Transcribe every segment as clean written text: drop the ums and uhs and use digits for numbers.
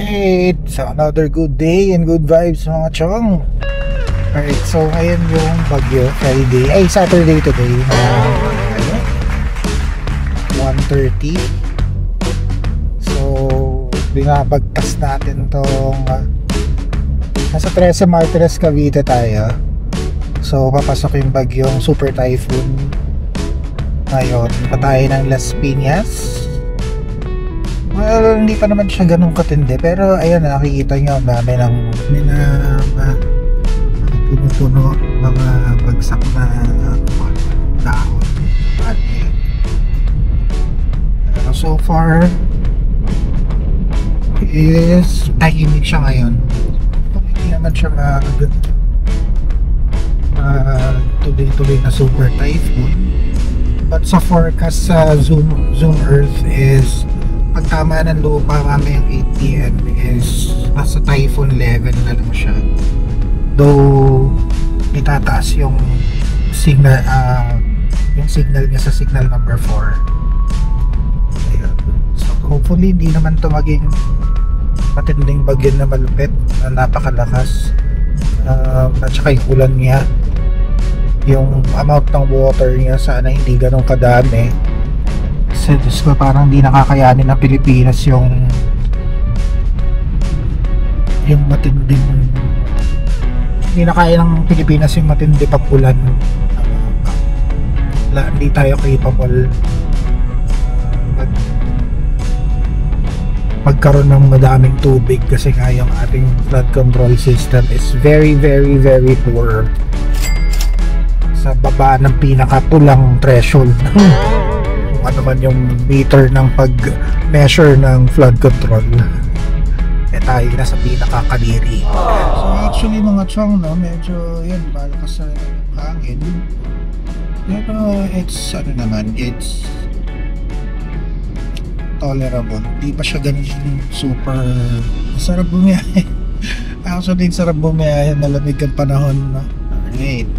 Alright, so another good day and good vibes mga chong. Alright, so ngayon yung Baguio Saturday today na 1:30. So binabagtas natin tong nasa 13 Martires, Cavite tayo. So papasok yung bagyong super typhoon ngayon, patay ng Las Piñas. Well, hindi pa naman siya ganun katindi, pero ayun, nakikita nyo ang dami ng puno-puno, mga bagsak na dahon. At so far is tahimik siya ngayon. Hindi naman siya tuloy-tuloy na super typhoon, but sa forecast sa Zoom Earth is pag tama ng lupa mamayang 8 PM is nasa typhoon level na lang siya, though itataas yung signal niya sa signal number 4. So hopefully hindi naman to maging matinding bagyo na malupit na napakalakas, at saka yung ulan niya, yung amount ng water niya sana hindi ganun kadami. Kasi Diyos ko, parang hindi nakakayanin ng Pilipinas yung matinding, hindi na kaya ng Pilipinas yung matindi pag ulan. Hindi tayo capable magkaroon ng madaming tubig kasi nga yung ating flood control system is very poor, sa baba ng pinakatulang threshold kung ano man yung meter ng pag-measure ng flood control. Tayo na sa pinakakaliri. So actually mga chong, medyo yan, malakas sa hangin, pero it's it's tolerable. Di pa siya ganun super sarap bumiyahe. Actually sarap bumiyahe, malamig ang panahon, no? Alright,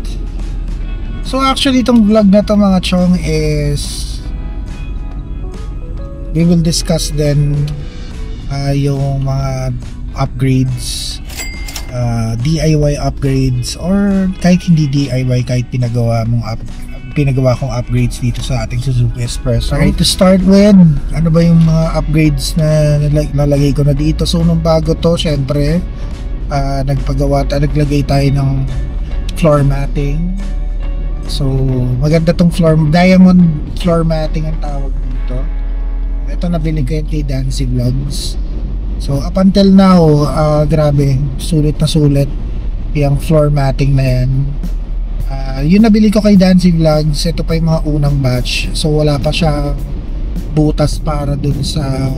so actually itong vlog na to mga chong is we will discuss then yung mga upgrades, DIY upgrades, or kahit hindi DIY, kahit pinagawa kong upgrades dito sa ating Suzuki Express. Alright, to start with, ano ba yung mga upgrades na nalagay ko na dito? So nung bago to, syempre naglagay tayo ng floor matting. So maganda tong diamond floor matting ang tawag dito. Ito nabili ko yan kay Dancy Vlogs. So up until now, grabe, sulit na sulit yung floor matting na yan. Yung nabili ko kay Dancy Vlogs, ito pa yung mga unang batch. So wala pa siya butas para dun sa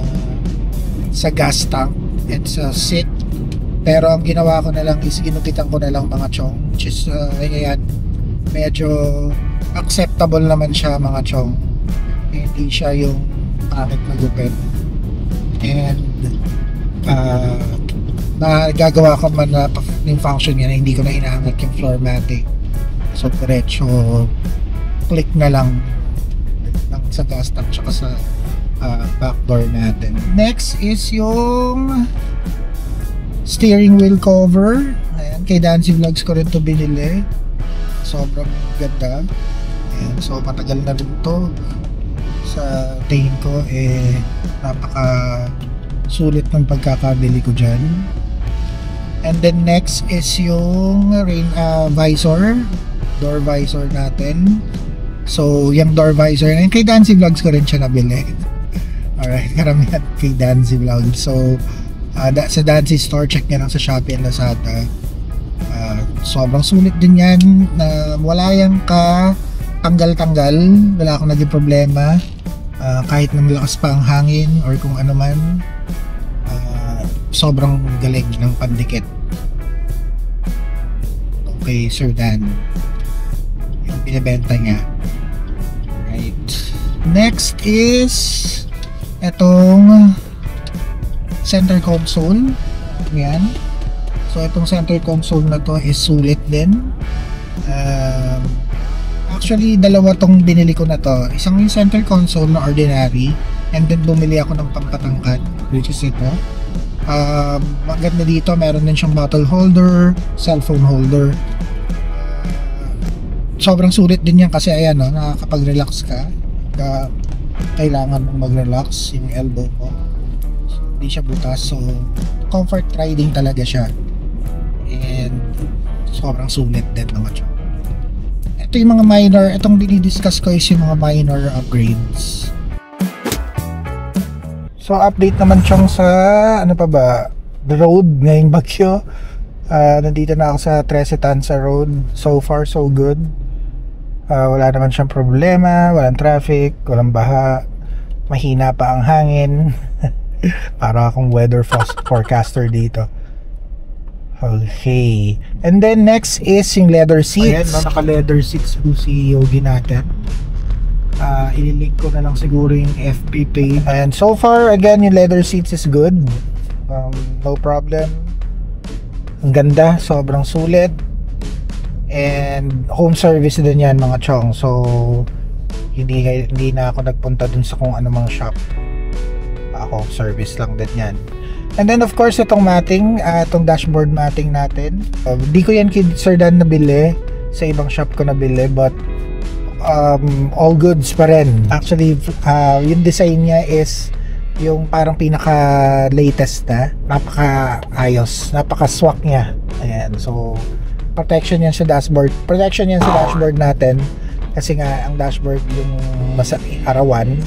gas tank at sa seat. Pero ang ginawa ko na lang is ginupitan ko na lang mga chong, which is ayan, medyo acceptable naman siya mga chong. Hindi siya yung pangit na gupit, and nagagawa ko man na yung function niya na hindi ko na inaangat yung floor matting. So diretso click na lang sa gas tank tsaka sa back door natin. Next is yung steering wheel cover. Ayan, kay Dancy Vlogs ko rin to binili. Sobrang ganda. Ayan, so matagal na rin to. Sa tingin ko napaka sulit ng pagkakabili ko dyan. And then next is yung door visor natin. So yung door visor na kay Dancy Vlogs ko rin siya nabili. Alright, karamihan kay Dancy Vlogs. So sa Dancy store, check nyo lang sa Shopee and Lazada. Sobrang sulit din yan, na wala yung tanggal-tanggal, wala akong naging problema. Kahit na malakas pa ang hangin or kung ano man, sobrang galing ng pandikit. Okay, Sir Dan, yung binibenta niya. Right, next is etong center console. Yan, so itong center console na to is sulit din. Actually, dalawa tong binili ko na to. Isang yung center console na ordinary, and then bumili ako ng pampatangkad, which is ito. Maganda dito, meron din siyang bottle holder, cellphone holder. Sobrang sulit din yan kasi ayan, no, nakakapag-relax ka. Kailangan mong mag-relax yung elbow mo. So, hindi siya butas, so comfort riding talaga siya. And sobrang sulit din naman siya. Ito yung mga minor, itong dinidiscuss ko is yung mga minor upgrades. So update naman siyang sa ano pa ba, the road ngayong bagyo. Nandito na ako sa Trece Tanza Road. So far so good. Wala naman siyang problema, walang traffic, walang baha, mahina pa ang hangin. Para akong weather forecaster dito. Okay. And then next is yung leather seats. Ayan, no, naka leather seats po si Yogi natin. Ililink ko na lang siguro yung FB page. And so far, again, yung leather seats is good. No problem. Ang ganda, sobrang sulit. And home service din yan mga chong. So hindi na ako nagpunta dun sa kung ano mang shop. Home service lang din yan. And then of course itong matting, itong dashboard matting natin. Di ko yan kay Sir Dan nabili. Sa ibang shop ko nabili, but all goods pa rin. Actually yung design niya is yung parang pinaka latest na, napaka ayos, napaka swak niya. Ayan, so protection yan sa dashboard. Protection yan sa dashboard natin kasi nga ang dashboard yung arawan.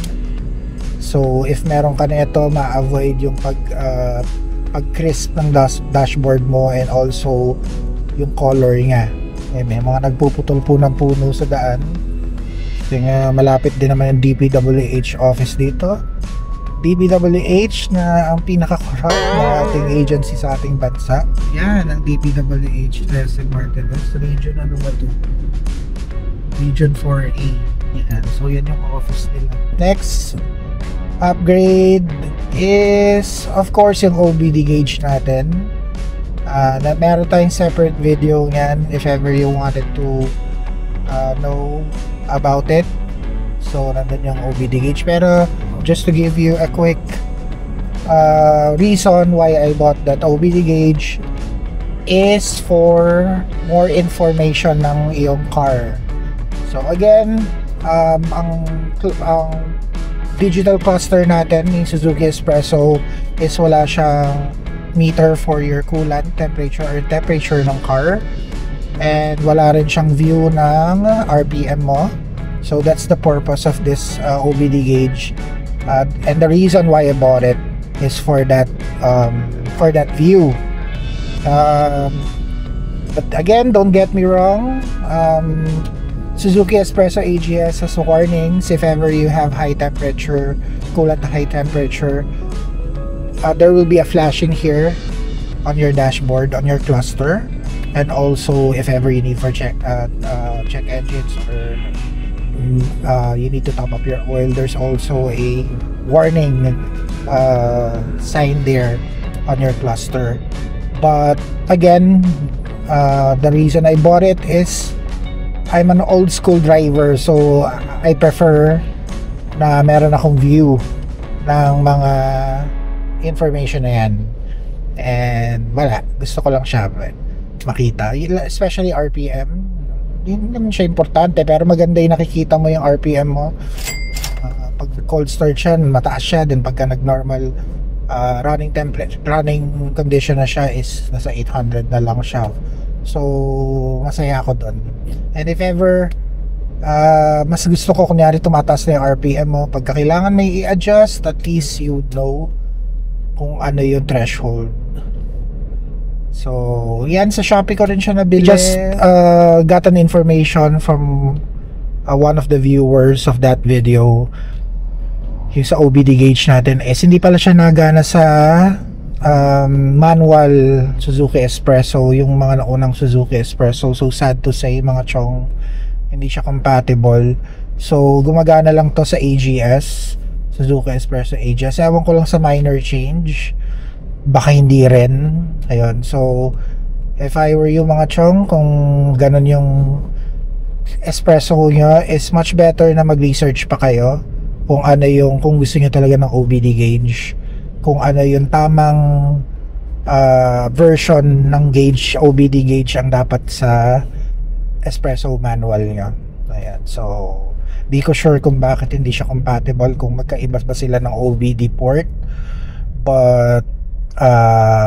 So if meron ka na ito, ma-avoid yung pag-crisp ng dashboard mo, and also yung color nga. May mga nagpuputol po ng puno sa daan. Kasi nga malapit din naman yung DPWH office dito. DPWH na ang pinaka-corrupt na ating agency sa ating bansa. Yan, ang DPWH, Trece Martinez, Region ano ba ito? Region 4A. Yan, so yan yung office nila. Next upgrade is of course yung OBD gauge natin. Meron tayong separate video yan if ever you wanted to know about it. So nandun yung OBD gauge, pero just to give you a quick reason why I bought that OBD gauge is for more information ng iyong car. So again, ang digital cluster natin yung Suzuki Espresso is wala siyang meter for your coolant temperature or temperature ng car, and wala rin siyang view ng RPM mo. So that's the purpose of this OBD gauge, and the reason why I bought it is for that view. But again, don't get me wrong, Suzuki Espresso AGS has warnings if ever you have high temperature, coolant at high temperature. There will be a flashing here on your dashboard, on your cluster, and also if ever you need for check engines, or you need to top up your oil, there's also a warning sign there on your cluster. But again, the reason I bought it is I'm an old school driver, so I prefer na meron akong view ng mga information na yan, and wala, gusto ko lang siya makita, especially RPM. Hindi naman siya importante, pero maganda yung nakikita mo yung RPM mo. Pag cold start siya, mataas siya, then pagka nag normal running condition na siya is nasa 800 na lang siya. So masaya ako doon. And if ever mas gusto ko kunyari tumataas na yung RPM mo, pagka kailangan may i-adjust, at least you know kung ano yung threshold. So yan, sa Shopee ko rin siya nabili. Just got an information from one of the viewers of that video. Yung sa OBD gauge natin is hindi pala siya nagana sa manual Suzuki Espresso, yung mga naunang Suzuki Espresso. So sad to say mga chong, hindi siya compatible. So gumagana lang to sa AGS, Suzuki Espresso AGS. Ewan ko lang sa minor change, baka hindi rin. Ayun, so if I were you mga chong, kung ganun yung espresso nyo, is much better na mag-research pa kayo kung ano yung, kung gusto nyo talaga ng OBD gauge, kung ano yung tamang version ng gauge, OBD gauge ang dapat sa espresso manual niya. Ayan, so di ko sure kung bakit hindi siya compatible, kung magkaiba ba sila ng OBD port, but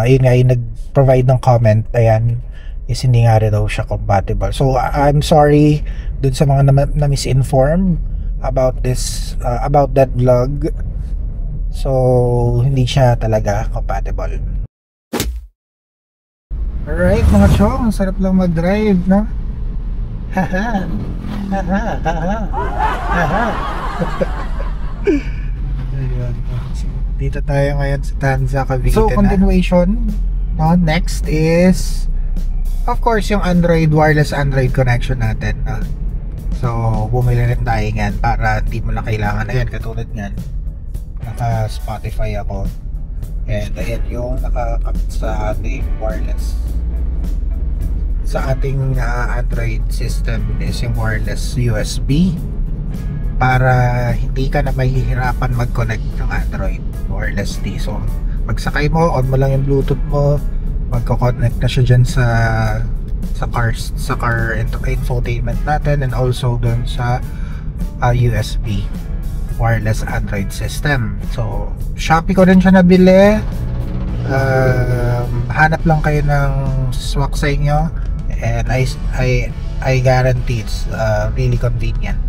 yun nga yung nag-provide ng comment, ayan, is hindi nga rin daw siya compatible. So I'm sorry dun sa mga na misinform about this, about that vlog. So hindi siya talaga compatible. Alright mga chong, sarap lang mag-drive, no? Haha. Haha. Haha. Haha. So, dito tayo ngayon sa Tanza, Cavite. So continuation, no? Next is of course yung wireless Android connection natin, no? So bumili rin tayo yan para hindi mo na kailangan, ayan, katulad yan, naka Spotify ako, and ayan yung nakakabit sa ating wireless, sa ating Android system is yung wireless USB, para hindi ka na mahihirapan mag-connect ng Android wirelessly. So magsakay mo, on mo lang yung Bluetooth mo, magko-connect na siya dyan sa car infotainment natin, and also dun sa USB wireless Android system. So Shopee ko rin siya nabili. Hanap lang kayo ng swak sa inyo, and I guarantee it's really convenient,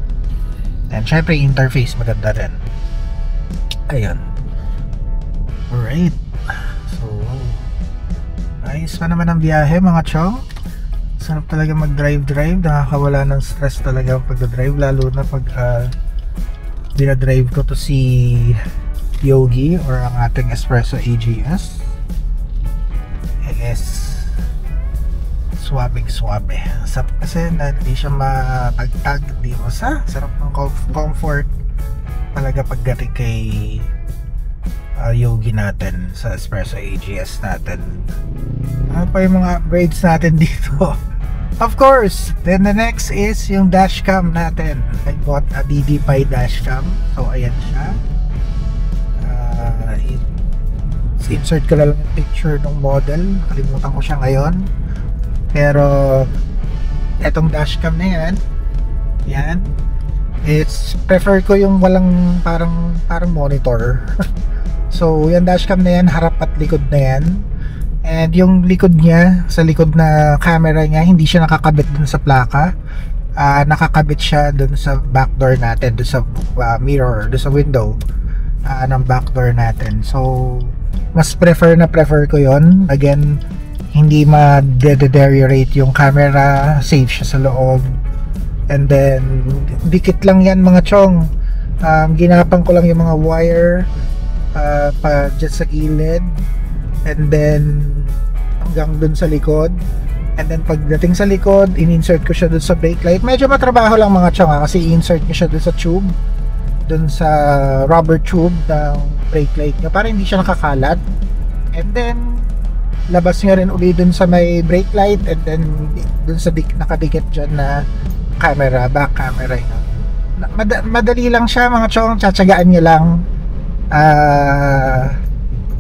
and syempre interface maganda rin. Ayun. Alright, so ayos pa naman ang biyahe mga chong. Sarap talaga mag-drive, nakakawala ng stress talaga ang pag-drive, lalo na pag dinadrive ko to si Yogi or ang ating Espresso AGS. Yes, swabing swabe. Sarap kasi na hindi siya matagtag, di mo sarap ng comfort talaga pagdating kay Yogi natin sa Espresso AGS natin. Ano pa yung mga upgrades natin dito? Of course, then the next is yung dashcam natin. I bought a DD5 dashcam. So ayan siya. Insert ko lang yung picture ng model. Nakalimutan ko siya ngayon. Pero etong dashcam na yan, yan, it's prefer ko yung walang parang monitor. So yung dashcam na yan, harap at likod na yan. And yung likod niya, sa likod na camera niya, hindi siya nakakabit dun sa plaka. Nakakabit siya dun sa back door natin, dun sa mirror, dun sa window ng back door natin. So mas prefer ko yon. Again, hindi ma-deteriorate yung camera, safe siya sa loob. And then dikit lang yan mga chong. Ginapang ko lang yung mga wire pa dyan sa gilid, and then hanggang dun sa likod. And then pagdating sa likod, in-insert ko siya dun sa brake light. Medyo matrabaho lang mga chong kasi i-insert ko siya dun sa tube, dun sa rubber tube ng brake light niya para hindi siya nakakalat. And then labas niya rin uli dun sa may brake light, and then dun sa nakadikit dyan na camera, back camera yun. Madali lang siya mga chong, tsatsagaan niya lang.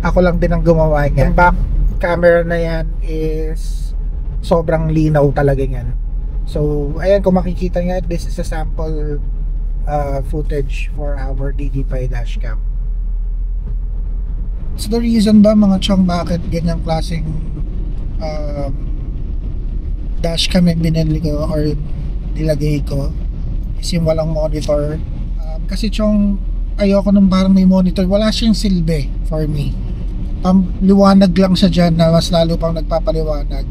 Ako lang din ang gumawa niya. Yung back camera na yan is sobrang linaw talaga yan. So ayan, kung makikita niya, this is a sample footage for our DD5 dashcam. So the reason ba mga chong bakit ganyang klaseng dashcam yung binili ko or nilagay ko is yung walang monitor. Kasi chong, ayoko nung parang may monitor, wala siyang silbi for me. Liwanag lang siya dyan na mas lalo pang nagpapaliwanag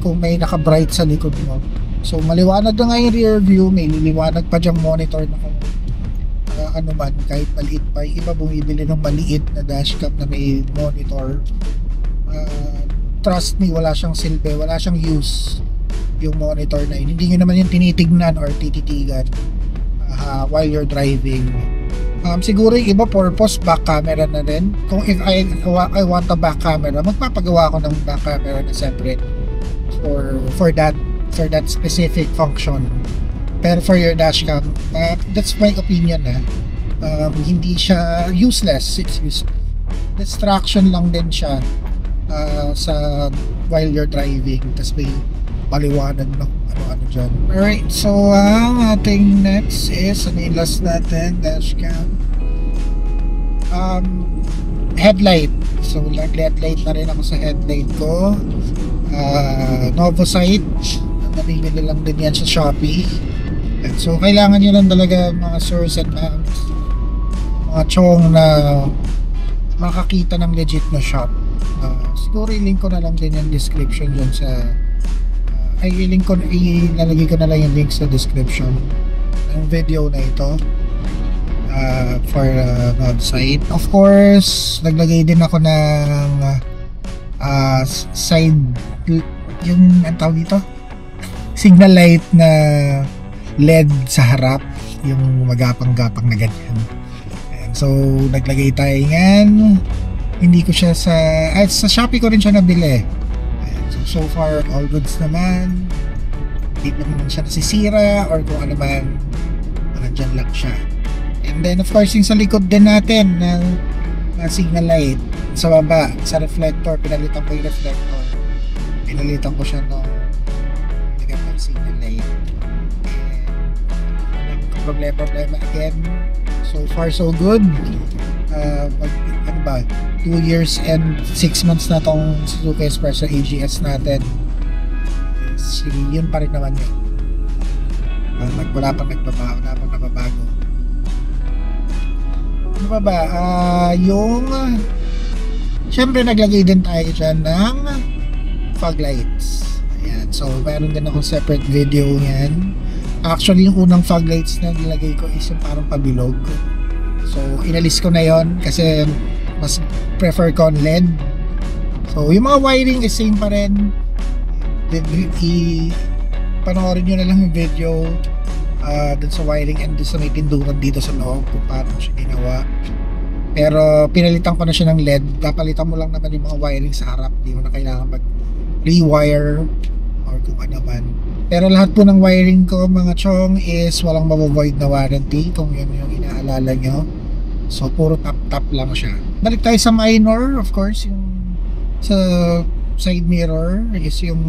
kung may naka-bright sa likod mo. So maliwanag na nga yung rear view, may liliwanag pa dyang monitor na kung ano man, kahit maliit pa. Iba bumibili ng maliit na dashcam na may monitor. Trust me, wala siyang silbi, wala siyang use yung monitor na yun. Hindi nyo naman yung tinitignan or tititigan while you're driving. Siguro yung iba purpose, back camera na rin. Kung if I want a back camera, magpapagawa ako ng back camera na separate for that specific function. Pero for your dashcam, that's my opinion, hindi siya useless. It's useful. Distraction lang din siya sa while you're driving, tapos may paliwanag na kung ano-ano dyan. Alright, so ang ating next is ano yung last natin, dashcam, headlight. So nag-headlight na rin ako sa headlight ko. Novosite, nabibili lang din yan sa Shopee. And so kailangan nyo lang talaga mga sirs and ma'ams, mga chong na makakita ng legit na shop. Siguro i-link ko na lang din yung description dyan sa ilalagay ko na lang yung link sa description ng video na ito for website. Of course, naglagay din ako ng side, yung ang tawag dito, signal light na LED sa harap, yung magapang-gapang na ganyan. And so naglagay tayo yan. Hindi ko siya sa Shopee ko rin siya nabili. And so far all goods naman, hindi naman siya nasisira or kung ano man, nandyan lang siya. And then of course yung sa likod din natin ng signal light sa baba, sa reflector, pinalitan ko yung reflector, pinalitan ko siya ng nagandang signal light. And problema again, so far so good. 2 years and 6 months na tong Suzuki Express AGS natin. Yun pa rin naman yun. Wala pang nababago. Ano pa ba? Siyempre naglagay din tayo dyan ng fog lights. Ayan. So meron din akong separate video yan. Actually yung unang fog lights na nilagay ko is yung parang pabilog. So inalis ko na yon kasi mas prefer ko on LED. So yung mga wiring is same pa rin. Panoorin nyo na lang yung video dun sa wiring and dun sa may pinduran dito sa loob kung paano siya ginawa. Pero pinalitan ko na siya ng LED. Papalitan mo lang naman yung mga wiring sa harap, hindi mo na kailangan mag rewire or kung ano man. Pero lahat po ng wiring ko mga chong is walang mabovoid na warranty kung yun yung inaalala nyo. So puro tap lang siya. Balik tayo sa minor, of course, yung sa side mirror is yung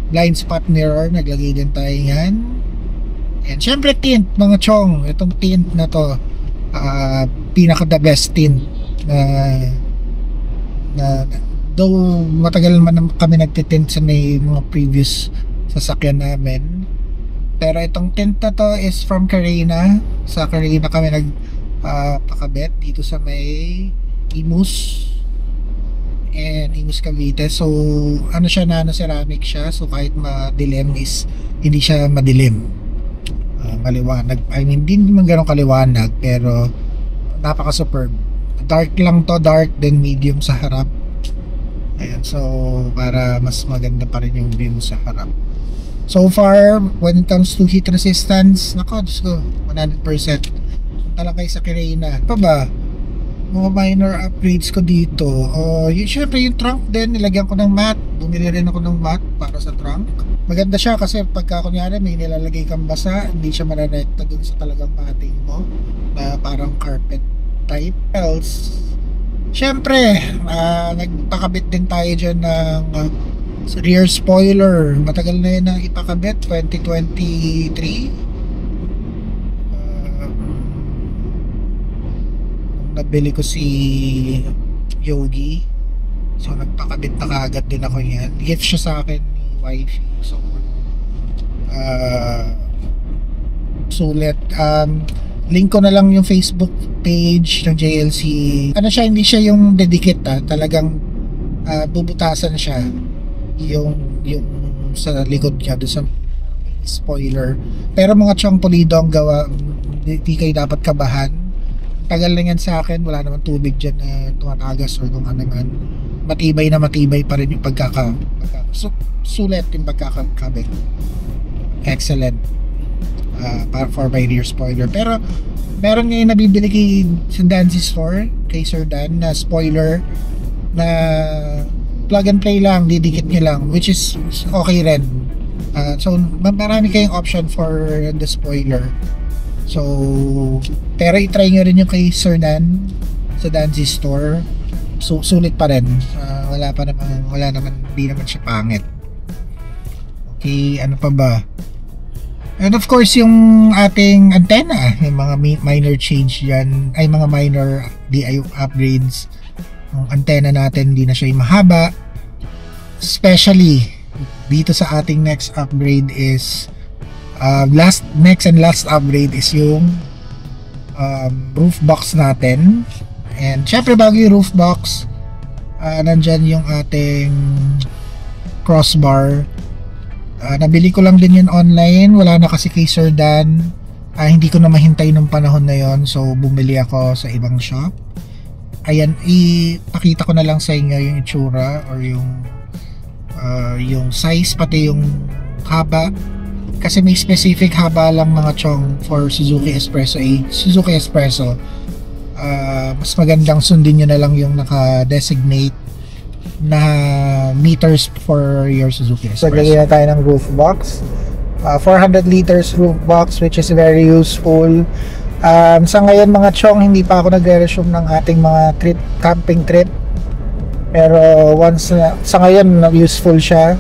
blind spot mirror, naglagay din tayo yan. And syempre tint mga chong, itong tint na to pinaka the best tint na though matagal man kami nagtitint sa may mga previous sasakyan namin, pero itong tint na to is from Carina. Sa Carina kami pakabit dito sa may Imus and Imus Cavite. So ano siya, nano ceramic siya, so kahit madilim is hindi siya madilim, maliwanag. I mean hindi naman ganun kaliwanag pero napaka superb. Dark lang to, dark then medium sa harap. Ayan, so para mas maganda pa rin yung view sa harap. So far when it comes to heat resistance, nako, Diyos ko, 100%. Punta lang kayo sa Carina. Pa ba? Mga minor upgrades ko dito. Syempre yung trunk din, nilagyan ko ng mat. Bumili rin ako ng mat para sa trunk. Maganda siya kasi pagka kunyari may nilalagay kang basa, hindi siya maranekta dun sa talagang matting mo na parang carpet type. Else, syempre nagpakabit din tayo dyan ng rear spoiler. Matagal na yun na ipakabit, 2023. Nabili ko si Yogi, so nagpakabit na kaagad din ako yan. Gift siya sa akin ni wifey. So sulit. Link ko na lang yung Facebook page ng JLC. Ano siya, hindi siya yung dedicate talagang bubutasan siya yung sa likod niya doon sa spoiler. Pero mga chong pulido ang gawa, hindi kayo dapat kabahan. Tagal lang yan sa akin, wala naman tubig dyan na tumatagas or kung ano man. Matibay na matibay pa rin yung sulit yung pagkakabit. Excellent. Para for my rear spoiler. Pero meron ngayon nabibili sa Dancy Store, kay Sir Dan, na spoiler na plug and play lang, didikit nyo lang, which is okay rin. So marami kayong option for the spoiler. So pero i-try nyo rin yung kay Sir Dan sa Dancy Store. So sulit pa rin, wala naman, di naman siya pangit. Okay, ano pa ba? And of course, yung ating antenna, yung mga minor change yan, ay mga minor DIU upgrades. Yung antenna natin, hindi na siya yung mahaba. Especially, dito sa ating next upgrade is, next and last upgrade is yung roof box natin. And syempre, bago yung roof box, nandyan yung ating crossbar. Nabili ko lang din yun online. Wala na kasi kay Sir Dan. Hindi ko na mahintay nung panahon na yon, so bumili ako sa ibang shop. Ayan, ipakita ko na lang sa inyo yung itsura or yung size, pati yung haba. Kasi may specific haba lang mga chong for Suzuki Espresso. Suzuki Espresso, mas magandang sundin nyo na lang yung naka-designate na meters for your Suzuki Espresso. So, gagawin na tayo ng roof box. 400 liters roof box, which is very useful. Sa ngayon mga chong, hindi pa ako nagre-resume ng ating mga camping trip. Pero once sa ngayon, useful siya.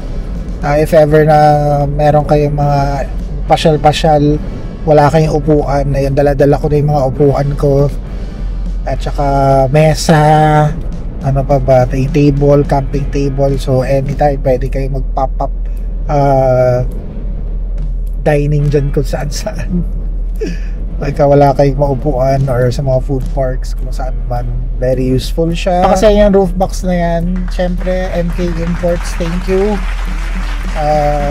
If ever na meron kayong mga pasyal-pasyal, wala kayong upuan, ayun, dala-dala ko na yung mga upuan ko. At saka mesa, ano pa ba, table, camping table. So anytime pwede kayo mag-pop-up dining dyan kung saan-saan. Like wala kayong maupuan or sa mga food parks kung saan man, very useful siya. Kasi yung roof box na yan, syempre MK Imports, thank you.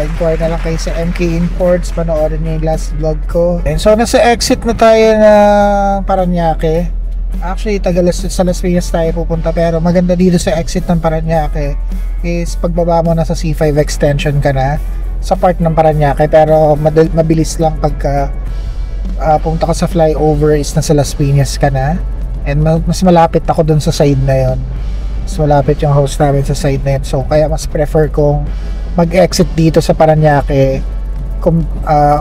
Inquire na lang kayo sa MK Imports, panoorin nyo yung last vlog ko. And so nasa exit na tayo na Parañaque. Actually, sa Las Piñas tayo pupunta, pero maganda dito sa exit ng Parañaque is pagbaba mo na sa C5 extension ka na sa part ng Parañaque, pero mabilis lang pagka punta ka sa flyover is nasa Las Piñas ka na. And mas malapit ako dun sa side na yon. Mas malapit yung house namin sa side na yun, so kaya mas prefer kong mag-exit dito sa Parañaque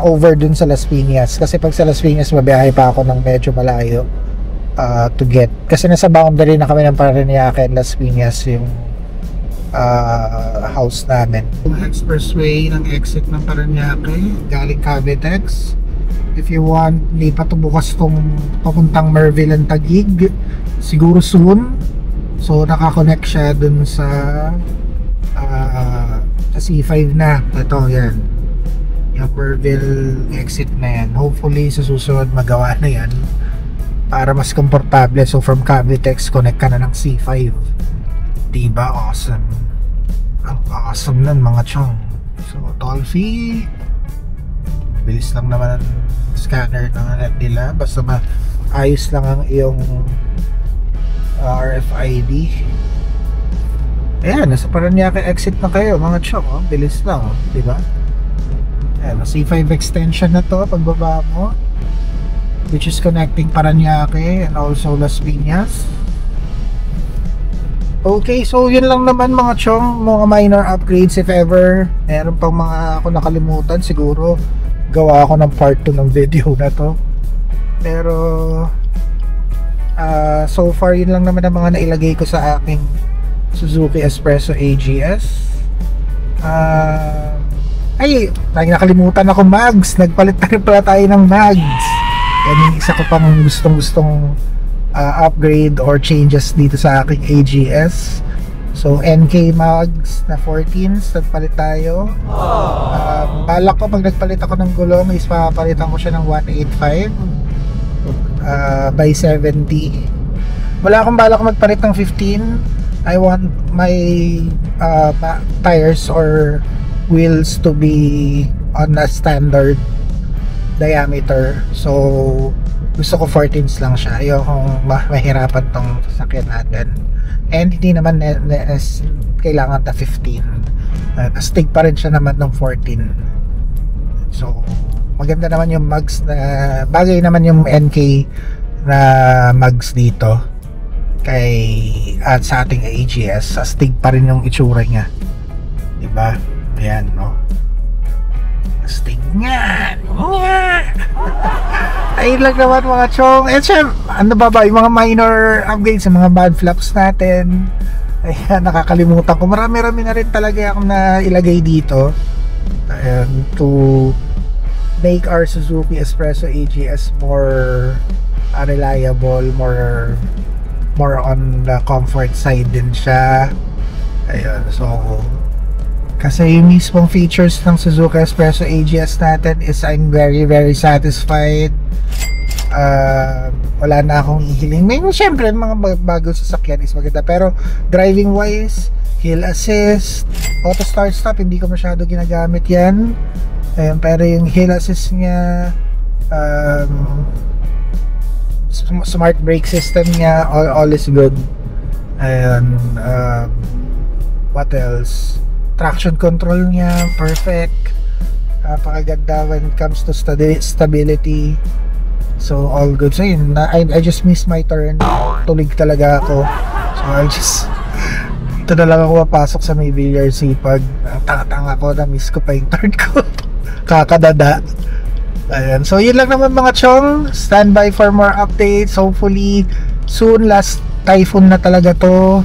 over dun sa Las Piñas, kasi pag sa Las Piñas mabiyahe pa ako ng medyo malayo to get, kasi nasa boundary na kami ng Parañaque and Las Piñas yung house namin. Yung expressway ng exit ng Parañaque galing Cavitex. If you want, hindi pa ito bukas tong papuntang Merville and Taguig, siguro soon. So nakakonect siya dun sa C5 na. Ito, yan yung Merville exit na yan. Hopefully sa susunod magawa na yan para mas komportable. So from Cavitex, connect ka na ng C5. Diba? Awesome. Ang awesome nun mga chong. So toll fee, bilis lang naman ang scanner ng net nila, basta ayos lang ang iyong RFID. Ayan, nasa Parañaque exit na kayo mga chong, bilis lang, diba? Ayan, C5 extension na to pagbaba mo, which is connecting Parañaque and also Las Piñas. Okay, so yun lang naman mga chong, mga minor upgrades. If ever meron pang mga ako nakalimutan, siguro gawa ako ng part 2 ng video na to. Pero so far yun lang naman ang mga nailagay ko sa aking Suzuki Espresso AGS. Ay, nakalimutan ako mags. Nagpalit na rin pala tayo ng mags. Yan yung isa ko pang gustong upgrade or changes dito sa aking AGS. So NK mags na 14s, nagpalit tayo. Balak ko pag nagpalit ako ng gulong is papalitan ko siya ng 185 by 70. Wala akong balak magpalit ng 15. I want my tires or wheels to be on a standard diameter. So gusto ko 14s lang siya. Ayokong mahirapan tong sasakyan natin. And hindi naman kailangan na 15. Astig pa rin siya naman ng 14. So maganda naman yung mugs na bagay naman yung NK na mugs dito at sa ating AGS. Astig pa rin yung itsura niya, diba? Ayan, no? Astig nga. Ayun lang naman mga chong. And syempre, ano ba yung mga minor upgrades sa mga bad flaps natin. Ayan, nakakalimutan ko. Marami-rami na rin talaga akong na ilagay dito. Ayan, to make our Suzuki Espresso AGS more reliable, more on the comfort side din siya. Ayan, so kasi yung mismong features ng Suzuki Espresso AGS natin is I'm very satisfied. Wala na akong ihiling. May syempre mga bagong sasakyan is maganda, pero driving wise, hill assist, auto start stop, hindi ko masyado ginagamit yan. Ayan, pero yung hill assist niya, smart brake system niya, all is good. Ayan, what else? Traction control niya, perfect. Napakaganda when it comes to stability. So all good. So yun, I just missed my turn. Tulig talaga ako. So ito na lang ako papasok sa may VRC pag tanga-tanga ko, na miss ko pa yung turn ko. Kakadada. Ayan. So yun lang naman mga chong. Stand by for more updates. Hopefully soon, last typhoon na talaga to.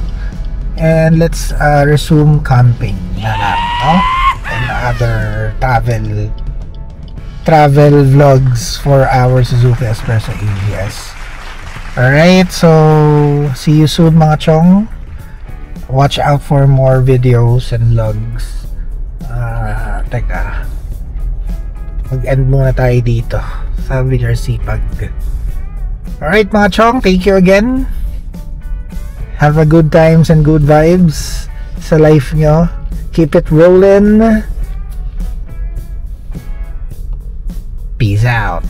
And let's resume camping na lang, no? And other travel vlogs for our Suzuki Espresso AGS. Alright, so see you soon mga chong. Watch out for more videos and vlogs. Teka, mag-end muna tayo dito sa VRC pag. Alright mga chong, thank you again. Have a good times and good vibes sa life nyo. Keep it rolling. Peace out.